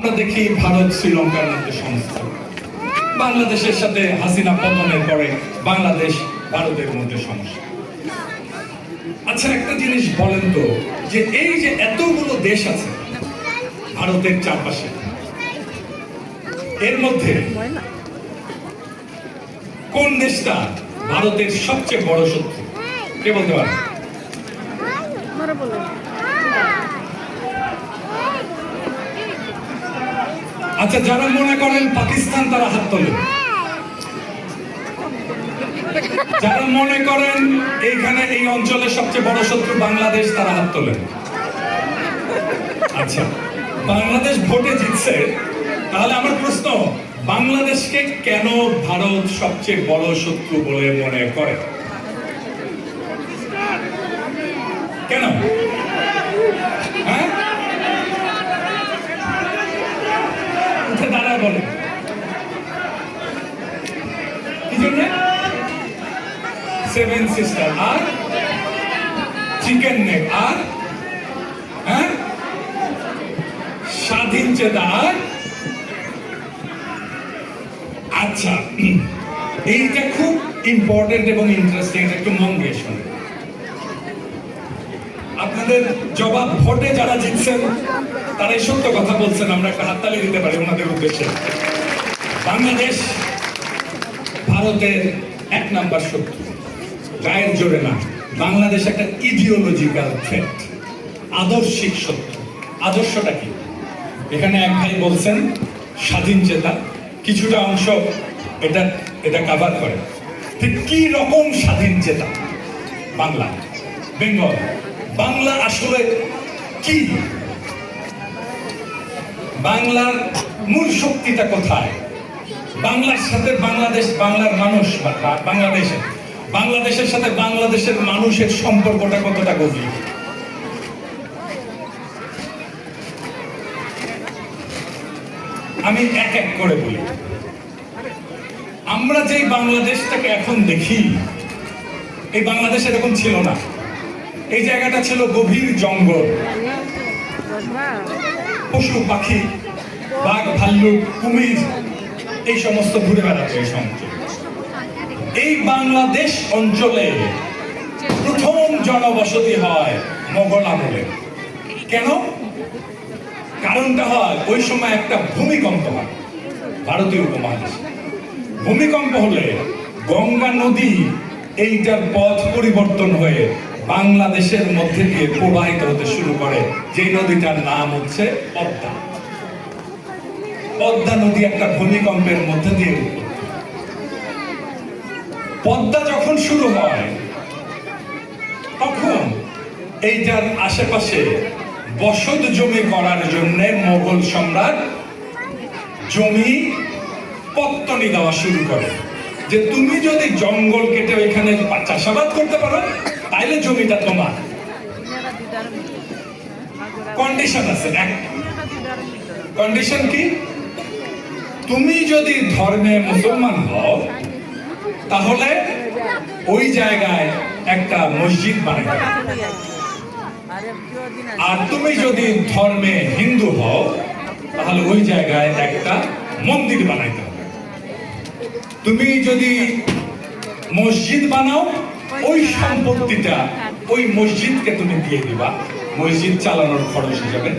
আমরা দেখি ভারত শ্রীলঙ্কার মধ্যে সমস্যা, বাংলাদেশের সাথে হাসিনা পতনের পরে বাংলাদেশ ভারতের মধ্যে সমস্যা। আচ্ছা, একটা জিনিস বলেন তো, যে এই যে এতগুলো দেশ আছে ভারতের চারপাশে, এর মধ্যে কোন দেশটা ভারতের সবচেয়ে বড় শত্রু? কে বলতে পারে? আচ্ছা, যারা মনে করেন পাকিস্তান তারা হাত তোলেন, যারা মনে করেন এইখানে এই অঞ্চলের সবচেয়ে বড় শত্রু বাংলাদেশ তারা হাত তোলেন। আচ্ছা, বাংলাদেশ ভোটে জিতছে, তাহলে আমার প্রশ্ন, বাংলাদেশকে কেন ভারত সবচেয়ে বড় শত্রু বলে মনে করে? কেন? হ্যাঁ, উঠে দাঁড়ায় বলে কি জন্য? সেভেন সিস্টার আর চিকেন নেক আর হ্যাঁ স্বাধীন চেতা আর আচ্ছা, এইটা খুব ইম্পর্টেন্ট এবং ইন্টারেস্টিং, একটু মন দিয়ে শুনুন। আপনাদের জবাব, ভোটে যারা জিতছেন তারাই সত্য কথা বলছেন, আমরা একটা হাততালি দিতে পারি ওনাদের উদ্দেশ্যে। বাংলাদেশ ভারতের এক নাম্বার শত্রু, গায়ের জোরে না। বাংলাদেশ একটা ইডিওলজিক্যাল থ্রেট, আদর্শিক শত্রু। আদর্শটা কি? এখানে এক ভাই বলছেন স্বাধীন চেতা, কিছুটা অংশ এটা কভার করে। ঠিক কি রকম স্বাধীন চেতা? বাংলা, বেঙ্গল, বাংলা আসলে কি? বাংলার মূল শক্তিটা কোথায়? বাংলার সাথে বাংলাদেশ, বাংলার মানুষ, বাংলাদেশের সাথে বাংলাদেশের মানুষের সম্পর্কটা কতটা গভীর? আমি এক এক করে বলি। আমরা যে বাংলাদেশটাকে এখন দেখি, এই বাংলাদেশ এরকম ছিল না। এই জায়গাটা ছিল গভীর জঙ্গল, পশু পাখি, বাঘ, ভাল্লুক, কুমির এই সমস্ত ঘুরে বেড়াতো এই অঞ্চলে। এই বাংলাদেশ অঞ্চলে প্রথম জনবসতি হয় মোগল আমলে। কেন? কারণটা হয় ওই সময় একটা ভূমিকম্প হয় ভারতীয় উপমহাদেশে। ভূমিকম্প হলে গঙ্গা নদী এইটার পথ পরিবর্তন হয়ে বাংলাদেশের মধ্যে দিয়ে প্রবাহিত হতে শুরু করে, যে নদীটার নাম হচ্ছে পদ্মা। পদ্মা নদী একটা ভূমিকম্পের মধ্যে দিয়ে, পদ্মা যখন শুরু হয় তখন এইটার আশেপাশে বসত জমি করার জন্য মোগল সম্রাট জমি পত্তনি দেওয়া শুরু করে, যে তুমি যদি জঙ্গল কেটে ওইখানে চাষাবাদ করতে পারো তাইলে জমিটা তোমার। কন্ডিশন আছে, কন্ডিশন কি? তুমি যদি ধর্মে মুসলমান হও তাহলে ওই জায়গায় একটা মসজিদ বানাতে হবে, আর তুমি যদি ধর্মে হিন্দু হও তাহলে ওই জায়গায় একটা মন্দির বানাইতে হবে। তুমি যদি মসজিদ বানাও, ওই সম্পত্তিটা ওই মসজিদকে তুমি দিয়ে দিবা মসজিদ চালানোর খরচ হিসাবে।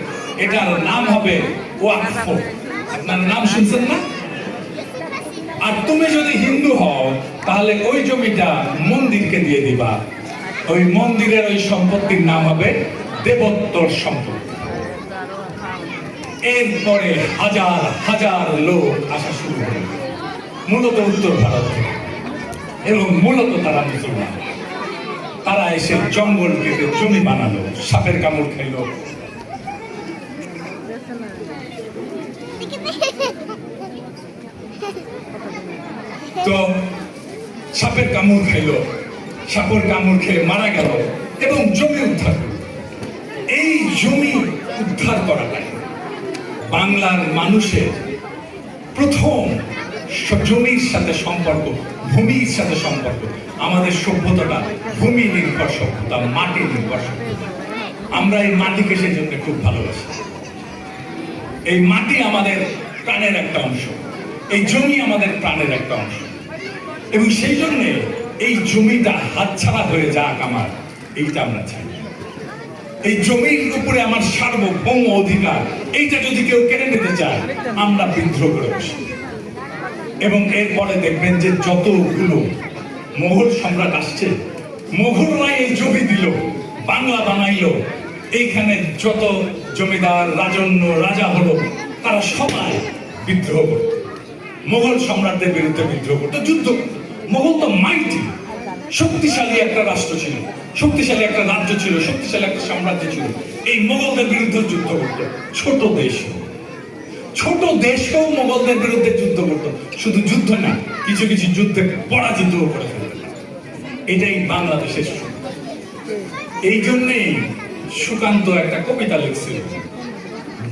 এটার নাম হবে ওয়াকফ। আপনার নাম শুনছেন না? আর তুমি যদি হিন্দু হও তাহলে ওই জমিটা মন্দিরকে দিয়ে দিবা, ওই মন্দিরের ওই সম্পত্তির নাম হবে দেবোত্তর সম্পত্তি। এরপরে হাজার হাজার লোক আসা শুরু হল, মূলত উত্তর ভারত থেকে, এবং মূলত তারা মুসলমান। তারা এসে জঙ্গল কেটে জমি বানালো, সাপের কামড় খাইল। তো সাপের কামড় খাইল, সাপের কামড় খেয়ে মারা গেল এবং জমি উদ্ধার করল। এই জমি উদ্ধার করাটাই বাংলার মানুষের প্রথম জমির সাথে সম্পর্ক, ভূমির সাথে সম্পর্ক। আমাদের সভ্যতাটা ভূমি নির্ভর সভ্যতা, মাটি নির্ভর সভ্যতা। আমরা এই মাটিকে সেই জন্য খুব ভালোবাসি। এই মাটি আমাদের প্রাণের একটা অংশ, এই জমি আমাদের প্রাণের একটা অংশ, এবং সেই জন্যে এই জমিটা হাতছাড়া হয়ে যাক আমার, এইটা আমরা চাই। এই জমির উপরে আমার সার্বভৌম অধিকার, এইটা যদি কেউ কেড়ে নিতে চায়, আমরা বিদ্রোহ করে বসি। এবং এরপরে দেখবেন যে যতগুলো মোগল সম্রাট আসছে, মোগলরা এই জমি দিল, বাংলা বানাইলো, এইখানে যত জমিদার রাজন্য রাজা হলো, তারা সবাই বিদ্রোহ করত, মোগল সম্রাটদের বিরুদ্ধে বিদ্রোহ করতো, যুদ্ধ। মোগল তো মাইটি, শক্তিশালী একটা রাষ্ট্র ছিল, শক্তিশালী একটা রাজ্য ছিল, শক্তিশালী একটা সাম্রাজ্য ছিল। এই মোগলদের বিরুদ্ধে যুদ্ধ করতো। ছোট দেশেও মোগলদের বিরুদ্ধে যুদ্ধ করতো। শুধু যুদ্ধ না, কিছু কিছু যুদ্ধে পরাজিতও করে ফেলতো। এটাই বাংলাদেশের সুখ। এই জন্যেই সুকান্ত একটা কবিতা লিখছিল,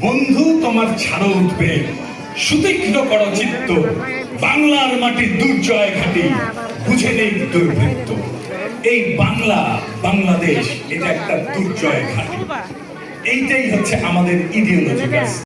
বন্ধু তোমার ছাড়ো উঠবে সুতীক্ষ্ণ করো চিত্ত, বাংলার মাটি দুর্জয় ঘাটি বুঝে নেই দুর্বৃত্ত। এই বাংলা, বাংলাদেশ, এটা একটা দুর্জয় ঘাটি। এইটাই হচ্ছে আমাদের ইডিওলজিক্যাল